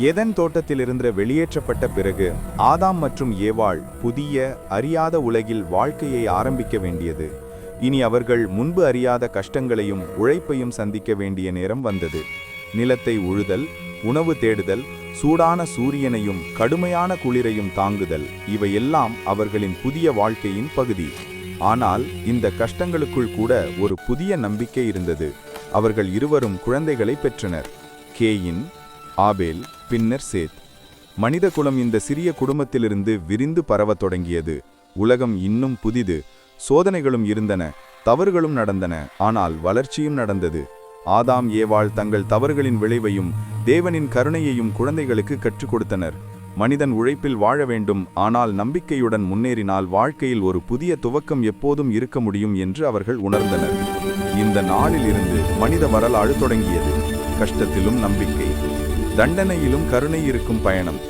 ஏதென் தோட்டத்திலிருந்து வெளியேற்றப்பட்ட பிறகு ஆதாம் மற்றும் ஏவாள் புதிய அறியாத உலகில் வாழ்க்கையை ஆரம்பிக்க வேண்டியது. இனி அவர்கள் முன்பு அறியாத கஷ்டங்களையும் உழைப்பையும் சந்திக்க வேண்டிய நேரம் வந்தது. நிலத்தை உழுதல், உணவு தேடுதல், சூடான சூரியனையும் கடுமையான குளிரையும் தாங்குதல், இவையெல்லாம் அவர்களின் புதிய வாழ்க்கையின் பகுதி. ஆனால் இந்த கஷ்டங்களுக்குள் கூட ஒரு புதிய நம்பிக்கை இருந்தது. அவர்கள் இருவரும் குழந்தைகளை பெற்றனர். கேயின், ஆபேல், பின்னர் சேத். மனித குலம் இந்த சிறிய குடும்பத்திலிருந்து விரிந்து பரவத் தொடங்கியது. உலகம் இன்னும் புதிது. சோதனைகளும் இருந்தன, தவறுகளும் நடந்தன, ஆனால் வளர்ச்சியும் நடந்தது. ஆதாம் ஏவாள் தங்கள் தவறுகளின் விளைவையும் தேவனின் கருணையையும் குழந்தைகளுக்கு கற்றுக் கொடுத்தனர். மனிதன் உழைப்பில் வாழ வேண்டும், ஆனால் நம்பிக்கையுடன் முன்னேறினால் வாழ்க்கையில் ஒரு புதிய துவக்கம் எப்போதும் இருக்க முடியும் என்று அவர்கள் உணர்ந்தனர். இந்த நாளில் இருந்து மனித வரலாறு தொடங்கியது. கஷ்டத்திலும் நம்பிக்கை, தண்டனையிலும் கருணை இருக்கும் பயணம்.